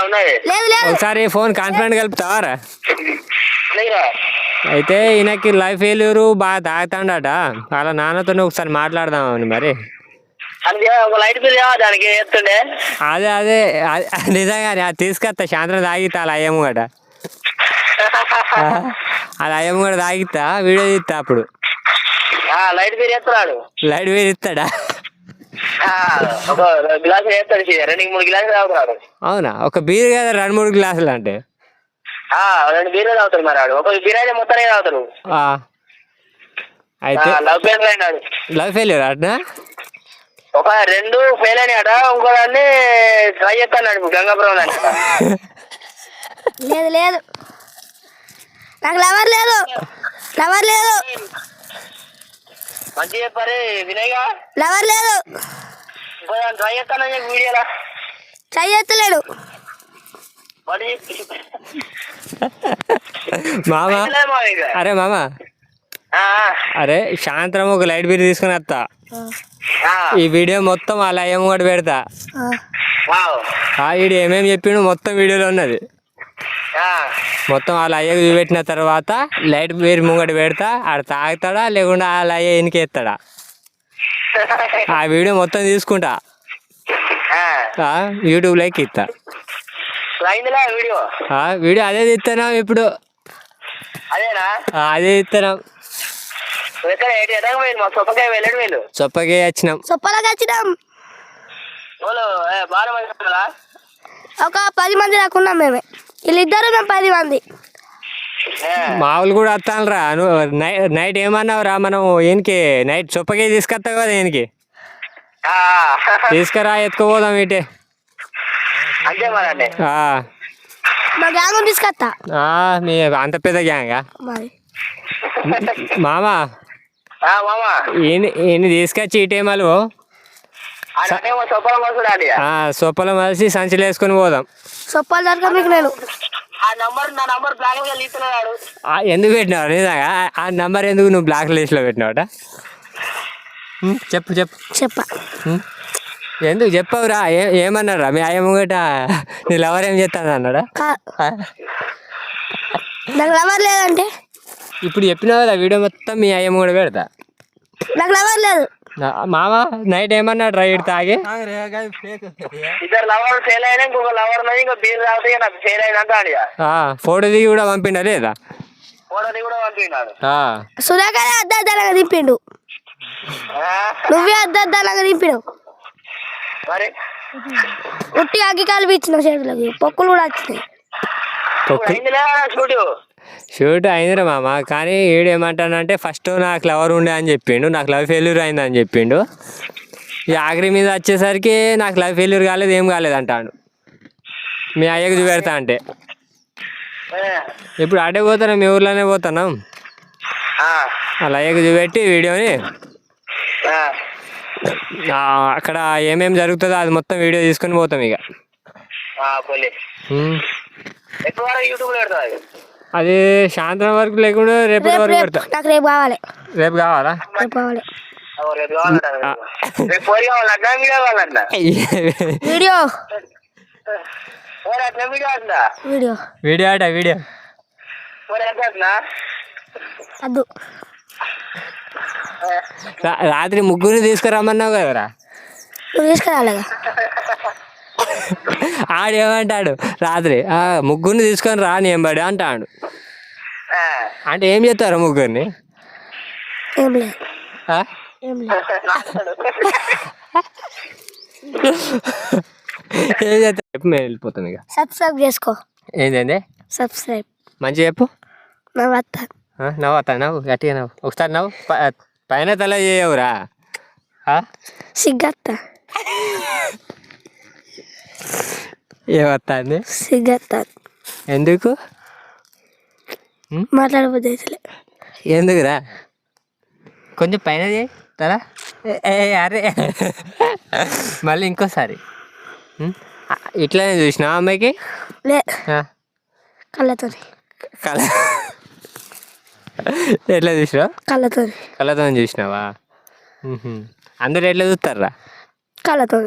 [SPEAKER 2] ఉన్నది.
[SPEAKER 3] లేదు లేదు
[SPEAKER 1] ఒకసారి ఫోన్ కాన్ఫిడెంట్ కలుపుతావారా?
[SPEAKER 2] లేదురా.
[SPEAKER 1] అయితే ఈయనకి లైఫ్ ఫెయిల్యూరు బాగా తాగుతాడట. వాళ్ళ నాన్నతో ఒకసారి మాట్లాడదామని మరి.
[SPEAKER 2] అందుకే ఒక లైట్ బిల్ దానికి ఎత్తుండే.
[SPEAKER 1] అదే అదే నిజంగానే అది తీసుకొస్తా. సాయంత్రం తాగిస్తా అలా అయ్యము గట. అలా అయ్యము కూడా తాగిస్తా, వీడియో తీస్తా. అప్పుడు
[SPEAKER 2] లైట్ బిల్ ఎత్తున్నాడు.
[SPEAKER 1] లైట్ వేరు ఇస్తాడా?
[SPEAKER 2] ఒక గ్లాస్ వేస్తాడు, 2-3 గ్లాసులు తాగుతున్నాడు.
[SPEAKER 1] అవునా? ఒక బీర్ కదా 2-3 గ్లాసులు అంటే?
[SPEAKER 2] 2 బీర్లు తాగుతాడు మరి వాడు. ఒక బీర్ అయితే మొత్తానికి తాగుతాడు.
[SPEAKER 1] అయితే
[SPEAKER 2] లవ్ ఫెయిల్ అయినాడు.
[SPEAKER 1] లవ్ ఫెయిల్యూర్ అట్నా?
[SPEAKER 2] ఒక 2 ఫెయిల్ అయినాయట. ఇంకో దాన్ని ట్రై చేస్తాడు గంగాపురం.
[SPEAKER 3] లేదు లేదు నాకు లవర్ లేదు, లవర్ లేదు,
[SPEAKER 2] మంచి చెప్పారు వినయ్గా.
[SPEAKER 3] లవర్ లేదు.
[SPEAKER 2] ఇంకో దాన్ని ట్రై చేస్తానని చెప్పి వీడియోలా
[SPEAKER 3] ట్రై చేస్తలేడు.
[SPEAKER 1] మామ, అరే మామ, అరే సాయంత్రం ఒక లైట్ బీర్ తీసుకుని వస్తా. ఈ వీడియో మొత్తం అలా ఏమో కూడా పెడతా. వీడియో ఏమేమి చెప్పిండు మొత్తం వీడియోలో ఉన్నది. మొత్తం వాళ్ళ అయ్యకు చూపెట్టిన తర్వాత లైట్ బీర్ ముంగట పెడతా. ఆడ తాగుతాడా లేకుండా వాళ్ళ అయ్య ఎనికెత్తాడా ఆ వీడియో మొత్తం తీసుకుంటా, యూట్యూబ్లోకి ఇస్తా. వీడియో అదే తీస్తున్నాం ఇప్పుడు. అదే తీస్తున్నాం. చొప్పకే వచ్చినాం.
[SPEAKER 3] సొప్పలకి వచ్చినాం. ఒక 10 మంది రాకున్నాం మేమే. వీళ్ళిద్దరు మేము 10 మంది.
[SPEAKER 1] మామూలు కూడా వస్తాను రా. నువ్వు నైట్ ఏమన్నావు రా? మనం ఈయనకి నైట్ చొప్పకే తీసుకొస్తావు కదా. ఈయనకి తీసుకురా, ఎత్తుకుపోదాం ఇటే.
[SPEAKER 3] మా గ్యాంగ్ తీసుకొస్తా.
[SPEAKER 1] మీ అంత పెద్ద గ్యాంగా మామా? ఈయన తీసుకొచ్చి ఇటేమలు సొప్పలు మలిసి సంచులు వేసుకొని పోదాం.
[SPEAKER 3] సొప్పలు దొరక మీకు నేను
[SPEAKER 1] ఎందుకు పెట్టినావు? నిజంగా ఆ నంబర్ ఎందుకు నువ్వు బ్లాక్ లిస్ట్లో పెట్టినావట? చెప్పు చెప్పు
[SPEAKER 3] చెప్పా.
[SPEAKER 1] ఎందుకు చెప్పవురా? ఏమన్నారా మీ అయ్యమ్మ గట? నీ లవర్ ఏం చేస్తాను అన్నాడా?
[SPEAKER 3] నాకు లవర్ లేదంటే
[SPEAKER 1] ఇప్పుడు చెప్పినావు కదా వీడియో మొత్తం మీ అయ్యమ్మ కూడా పెడతా.
[SPEAKER 3] నాకు లవర్ లేదు.
[SPEAKER 1] మామ నైట్ ఏమన్నాడు రా? ఇటు తాగి
[SPEAKER 2] 2 లవర్ ఫెయిల్ అయినా ఇంకొక లవర్ ఇంకా బీర్ తాగితే నాకు ఫెయిల్ అయినాక
[SPEAKER 1] ఫోటో దిగి కూడా పంపిండా లేదా?
[SPEAKER 2] ఫోటో దిగి కూడా పంపించాడు.
[SPEAKER 3] సుధాకర్ అద్దద్దాలంగా దింపిండు. నువ్వే అద్దద్దాలంగా దింపినావు.
[SPEAKER 2] మరి
[SPEAKER 3] ఉట్టి అగ్గి కాలు ఇచ్చిన చేతులకి పొక్కులు కూడా వచ్చినాయి.
[SPEAKER 1] షూట్ అయిందిరా మామ. కానీ వీడు ఏమంటానంటే ఫస్ట్ నాకు లవర్ ఉండే అని చెప్పిండు, నాకు లవ్ ఫెయిల్యూర్ అయిందని చెప్పిండు. ఈ ఆఖరి మీద వచ్చేసరికి నాకు లవ్ ఫెయిల్యూర్ కాలేదు, ఏం కాలేదు అంటాడు. మీ అయ్యకు చూపెడతా అంటే ఇప్పుడు అడే పోతాను, మీ ఊర్లోనే పోతున్నాం. అలా అయ్యకు చూపెట్టి వీడియోని అక్కడ ఏమేమి జరుగుతుందో అది మొత్తం వీడియో తీసుకొని పోతాం ఇక. అది సాయంత్రం వరకు లేకుండా రేపటి వరకు పెడతా.
[SPEAKER 3] నాకు రేపు కావాలి.
[SPEAKER 1] రేపు కావాలా?
[SPEAKER 3] రేపు కావాలి. వీడియో వీడియో
[SPEAKER 1] వీడియో ఆట వీడియో
[SPEAKER 3] అద్దు.
[SPEAKER 1] రాత్రి ముగ్గురు తీసుకురమ్మన్నావు కదరా?
[SPEAKER 3] నువ్వు తీసుకురాలేగా.
[SPEAKER 1] ఆడేమంటాడు రాత్రి? ముగ్గురిని తీసుకొని రా నేంబడి అంటాడు. అంటే ఏం చేస్తారు ముగ్గురిని?
[SPEAKER 3] ఏం లేదు, ఏం లేదు.
[SPEAKER 1] ఏం చేస్తారు చెప్పు, మేము వెళ్ళిపోతాం ఇక.
[SPEAKER 3] సబ్స్క్రైబ్ చేసుకో.
[SPEAKER 1] ఏంటండి?
[SPEAKER 3] సబ్స్క్రైబ్.
[SPEAKER 1] మంచిగా చెప్పు.
[SPEAKER 3] నవ్వుతా.
[SPEAKER 1] నవ్వుతా, నవ్వు గట్టిగా నవ్వు. ఒకసారి నవ్వు. పైన తల చేయవురా.
[SPEAKER 3] సిగ్గత్తా.
[SPEAKER 1] ఏమవుతుంది?
[SPEAKER 3] సిగ్గత్తా.
[SPEAKER 1] ఎందుకు
[SPEAKER 3] మాట్లాడబోద్దు?
[SPEAKER 1] ఎందుకురా? కొంచెం పైన చేయి తల. అరే మళ్ళీ ఇంకోసారి ఇట్లానే చూసినా అమ్మాయికి?
[SPEAKER 3] లే, కళ్ళతో.
[SPEAKER 1] కళ ఎట్లా చూసినావు?
[SPEAKER 3] కళ్ళతో.
[SPEAKER 1] కళ్ళతో చూసినావా? అందరు ఎట్లా చూస్తారా?
[SPEAKER 3] కళ్ళతో.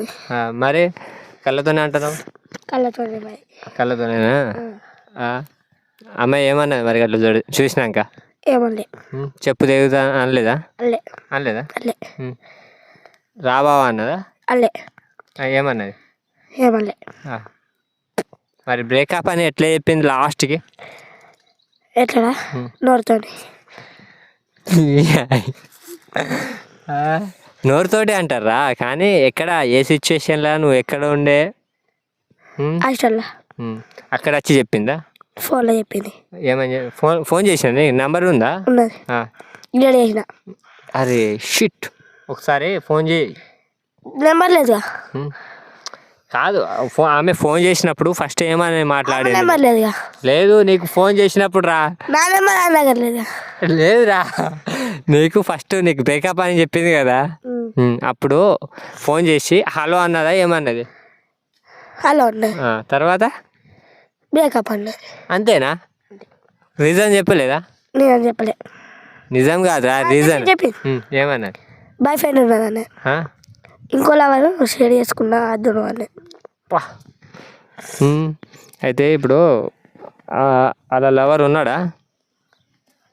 [SPEAKER 1] మరి కళ్ళతోనే అంటున్నావు.
[SPEAKER 3] కళ్ళతోనే మరి
[SPEAKER 1] కళ్ళతోనేనా ఆ. అమ్మాయి ఏమన్నది మరి అట్లా చూసినాక
[SPEAKER 3] ఏమలే
[SPEAKER 1] చెప్పు తెగుతా అనలేదా
[SPEAKER 3] అల్లే
[SPEAKER 1] అనలేదా
[SPEAKER 3] అల్లే
[SPEAKER 1] రాబావా అన్నదా
[SPEAKER 3] అల్లే
[SPEAKER 1] ఏమన్నది
[SPEAKER 3] ఏమలే
[SPEAKER 1] ఆ. మరి బ్రేకప్ అని ఎట్లా చెప్పింది లాస్ట్కి
[SPEAKER 3] ఎట్లా నోరుతోని
[SPEAKER 1] నోరుతోటి అంటారా కానీ ఎక్కడ ఏ సిచ్యువేషన్లో నువ్వు ఎక్కడ ఉండే
[SPEAKER 3] హాస్టల్లో
[SPEAKER 1] అక్కడ వచ్చి చెప్పిందా
[SPEAKER 3] ఫోన్లో చెప్పింది
[SPEAKER 1] ఏమని ఫోన్ చేసిన నంబర్ ఉందా
[SPEAKER 3] ఉన్నది
[SPEAKER 1] ఆ.
[SPEAKER 3] డిలీట్ చేసిన
[SPEAKER 1] అరే షిట్ ఒకసారి ఫోన్ చేయి
[SPEAKER 3] నెంబర్ లేదుగా
[SPEAKER 1] కాదు ఆమె ఫోన్ చేసినప్పుడు ఫస్ట్ ఏమని మాట్లాడేది
[SPEAKER 3] నెంబర్ లేదుగా
[SPEAKER 1] లేదు నీకు ఫోన్ చేసినప్పుడు రా
[SPEAKER 3] నా నెంబర్ ఆయన దగ్గర లేదుగా
[SPEAKER 1] లేదురా నీకు ఫస్ట్ నీకు బ్రేకప్ అని చెప్పింది కదా అప్పుడు ఫోన్ చేసి హలో అన్నదా ఏమన్నది
[SPEAKER 3] హలో ఉన్నది
[SPEAKER 1] తర్వాత
[SPEAKER 3] బ్రేకప్ అన్నది
[SPEAKER 1] అంతేనా రీజన్ చెప్పలేదా
[SPEAKER 3] నేను చెప్పలే
[SPEAKER 1] నిజం కాదురా రీజన్
[SPEAKER 3] చెప్పింది
[SPEAKER 1] ఏమన్నది
[SPEAKER 3] బాయ్ ఫ్రెండ్ ఉన్నదని ఇంకో లవర్ షేర్ చేసుకున్నా అద్దును అని
[SPEAKER 1] అయితే ఇప్పుడు అలా లవర్ ఉన్నాడా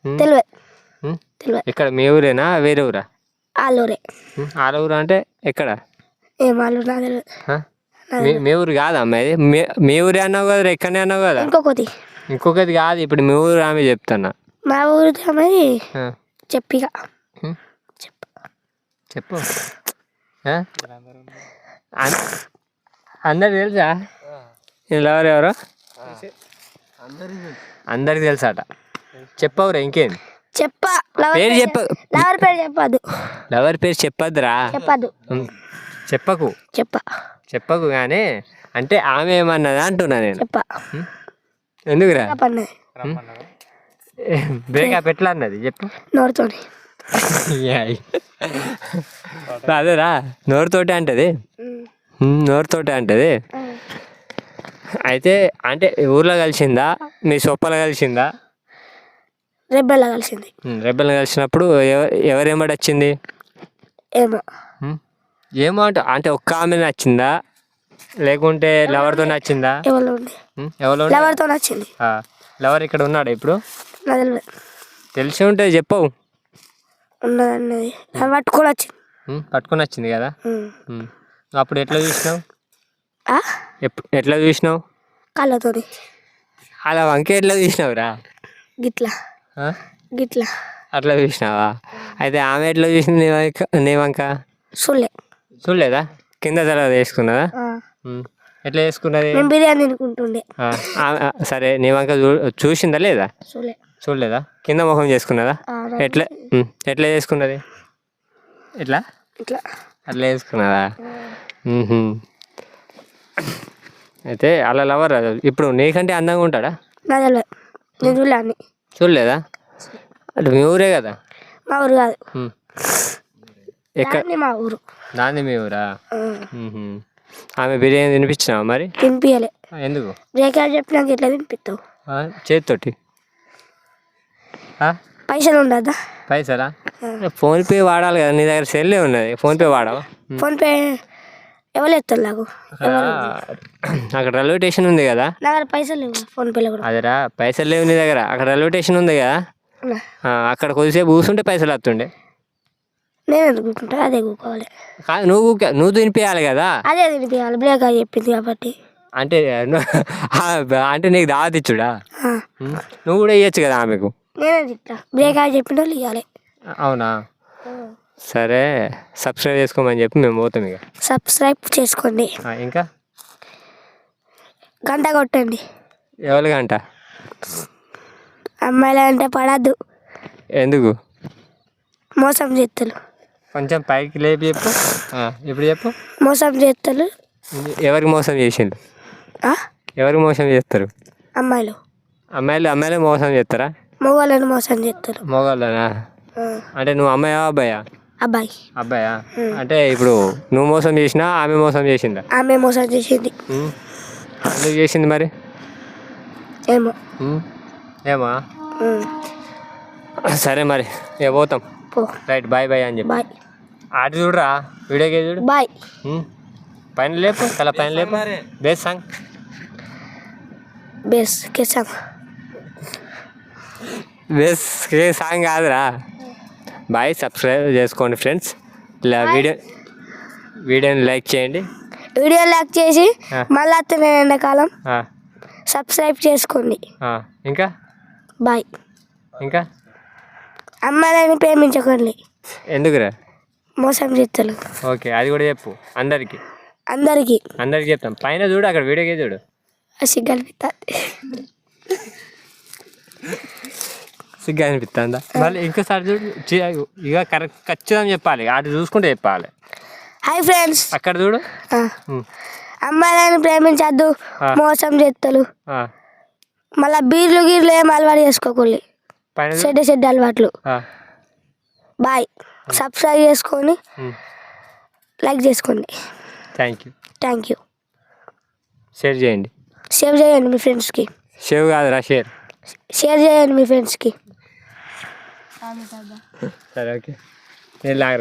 [SPEAKER 3] తెలియదు తెలియదు
[SPEAKER 1] ఇక్కడ మీ ఊరేనా వేరే ఊరా
[SPEAKER 3] ఆలూరే
[SPEAKER 1] ఆల ఊరు అంటే ఎక్కడ
[SPEAKER 3] ఏం ఆలూరు నాకు తెలియదు
[SPEAKER 1] మీ ఊరు కాదా అమ్మాయి మీ ఊరే అన్నావు కదా ఎక్కడనే అన్నావు కదా ఇంకొకటి కాదు ఇప్పుడు మీ ఊరు ఆమె చెప్తున్నా
[SPEAKER 3] మా ఊరి అమ్మాయి చెప్పిగా
[SPEAKER 1] చెప్పు అందరికి తెలుసా లవర్ ఎవరో అందరికి తెలుసాట చెప్పవురా ఇంకేంది పేరు
[SPEAKER 3] లవర్ పేరు చెప్పద్దు
[SPEAKER 1] లవర్ పేరు చెప్పద్దురా
[SPEAKER 3] చెప్పద్దు
[SPEAKER 1] చెప్పకు కానీ అంటే ఆమె ఏమన్నదా అంటున్నా నేను
[SPEAKER 3] చెప్ప
[SPEAKER 1] ఎందుకురా బ్రేకప్ ఎట్లా అన్నది చెప్పు
[SPEAKER 3] నోరుతోని
[SPEAKER 1] అదేరా నోరుతోటి అంటది నోరుతోటి అంటది అయితే అంటే ఊర్లో కలిసిందా మీ సొప్పలో కలిసిందా
[SPEAKER 3] రెబ్బెల్లో కలిసింది
[SPEAKER 1] రెబ్బెల్లో కలిసినప్పుడు ఎవరేమడి వచ్చింది ఏమో అంటే ఒక్క ఆమె నచ్చిందా లేకుంటే లవర్తో నచ్చిందా ఎవరు
[SPEAKER 3] లవర్తో నచ్చింది
[SPEAKER 1] లవర్ ఇక్కడ ఉన్నాడా ఇప్పుడు తెలిసి ఉంటుంది చెప్పవు
[SPEAKER 3] ఉన్నదన్నది
[SPEAKER 1] పట్టుకొని వచ్చింది కదా అప్పుడు ఎట్లా చూసినావు ఎట్లా చూసినావు
[SPEAKER 3] కళ్ళతోని
[SPEAKER 1] అలా వంక ఎట్లా చూసినావురా
[SPEAKER 3] గిట్లా
[SPEAKER 1] అట్లా చూసినావా అయితే ఆమె ఎట్లా చూసింది నీ వంక చూడలేదా కింద తర్వాత వేసుకున్నదా ఎట్లా వేసుకున్నది
[SPEAKER 3] బిర్యానీ తినుకుంటుండే
[SPEAKER 1] సరే నీ వంక చూసిందా లేదా చూడలేదా కింద ముఖం చేసుకున్నదా ఎట్లా చేసుకున్నది ఎట్లా అట్లా వేసుకున్నదా అయితే అలా లవర్ ఇప్పుడు నీకంటే అందంగా ఉంటాడా చూడలేదా అంటే మీ ఊరే కదా
[SPEAKER 3] మా ఊరు కాదు
[SPEAKER 1] ఎక్కడ
[SPEAKER 3] మా ఊరు
[SPEAKER 1] దాన్ని మీ ఊరా ఆమె బిర్యానీ తినిపించినావా మరి
[SPEAKER 3] తినిపించలే
[SPEAKER 1] ఎందుకు
[SPEAKER 3] బ్రేకప్ చెప్పినాక ఎట్లా తినిపిస్తావు
[SPEAKER 1] చేతితోటి
[SPEAKER 3] పైసలు ఉండదా
[SPEAKER 1] పైసలా ఫోన్పే వాడాలి కదా నీ దగ్గర సెల్లే ఉన్నది ఫోన్పే వాడవా
[SPEAKER 3] ఫోన్పే ఎవరు ఎత్తారు నాకు
[SPEAKER 1] అక్కడ రైల్వే స్టేషన్ ఉంది కదా
[SPEAKER 3] నా దగ్గర పైసలు లేవు ఫోన్పేలో కూడా
[SPEAKER 1] అదేరా పైసలు లేవు నీ దగ్గర అక్కడ రైల్వే స్టేషన్ ఉంది కదా అక్కడ కొద్దిసేపు కూర్చుంటే పైసలు వస్తుండే
[SPEAKER 3] నేను ఎందుకు కూకుంటా అదే కూకోవాలి
[SPEAKER 1] కాదు నువ్వు తినిపించాలి కదా
[SPEAKER 3] అదే తినిపించాలి బ్రేక్ చెప్పింది కాబట్టి
[SPEAKER 1] అంటే అంటే నీకు దావత్ ఇచ్చుడా నువ్వు కూడా ఇవ్వచ్చు కదా ఆమెకు
[SPEAKER 3] నేనే తింటా బ్రేక్ చెప్పిన వాళ్ళు ఇవ్వాలి
[SPEAKER 1] అవునా సరే సబ్స్క్రైబ్ చేసుకోమని చెప్పి మేము పోతాం ఇక
[SPEAKER 3] సబ్స్క్రైబ్ చేసుకోండి
[SPEAKER 1] ఇంకా
[SPEAKER 3] గంట కొట్టండి
[SPEAKER 1] ఎవరి గంట
[SPEAKER 3] అమ్మాయిల అంటే పడద్దు
[SPEAKER 1] ఎందుకు
[SPEAKER 3] మోసం చేస్తారు
[SPEAKER 1] కొంచెం పైకి లేపి చెప్పు ఇప్పుడు చెప్పు
[SPEAKER 3] మోసం చేస్తారు
[SPEAKER 1] ఎవరికి మోసం చేసిండు ఎవరికి మోసం చేస్తారు అమ్మాయిలు మోసం చేస్తారా
[SPEAKER 3] మగవాళ్ళని మోసం చేస్తారు
[SPEAKER 1] మగవాళ్ళనా అంటే నువ్వు అమ్మాయా అబ్బాయా అంటే ఇప్పుడు నువ్వు మోసం చేసినా ఆమె మోసం చేసిందా
[SPEAKER 3] ఆమె మోసం చేసింది
[SPEAKER 1] ఎందుకు చేసింది మరి ఏమో సరే మరి పోతాం రైట్ బాయ్ అని చెప్పి ఆడి చూడరా వీడియోకి చూడు
[SPEAKER 3] బాయ్
[SPEAKER 1] పైన లేపు తల పైన లేపు బేస్ సాంగ్
[SPEAKER 3] బేస్ కిసాం
[SPEAKER 1] బెస్ సాంగ్ కాదురా. బాయ్, సబ్స్క్రైబ్ చేసుకోండి ఫ్రెండ్స్. ఇలా వీడియోని లైక్ చేయండి.
[SPEAKER 3] వీడియో లైక్ చేసి మళ్ళీ అతను ఎండాకాలం సబ్స్క్రైబ్ చేసుకోండి.
[SPEAKER 1] ఇంకా
[SPEAKER 3] బాయ్.
[SPEAKER 1] ఇంకా
[SPEAKER 3] అమ్మాయిని ప్రేమించకండి,
[SPEAKER 1] ఎందుకురా?
[SPEAKER 3] మోసం చేస్తారు.
[SPEAKER 1] ఓకే, అది కూడా చెప్పు అందరికి చెప్తాం. పైన చూడు, అక్కడ వీడియోకి చూడు. సిగ్గా అనిపిస్తుందా? మళ్ళీ ఇంకోసారి చూడు, ఇక కరెక్ట్ ఖచ్చితంగా చెప్పాలి, అటు చూసుకుంటే చెప్పాలి.
[SPEAKER 3] హాయ్ ఫ్రెండ్స్,
[SPEAKER 1] అక్కడ చూడు.
[SPEAKER 3] అమ్మాయిలను ప్రేమించద్దు, మోసం చేస్తారు. మళ్ళీ బీర్లు ఏం అలవాటు చేసుకోకూడదు, చెడ్డ అలవాట్లు. బాయ్. సబ్స్క్రైబ్ చేసుకొని లైక్ చేసుకోండి. Thank you.
[SPEAKER 1] షేర్ చేయండి
[SPEAKER 3] మీ ఫ్రెండ్స్కి.
[SPEAKER 1] షేవ్ కాదురా, షేర్
[SPEAKER 3] చేయండి మీ ఫ్రెండ్స్కి.
[SPEAKER 1] సరే, ఓకే. నేను లాగను.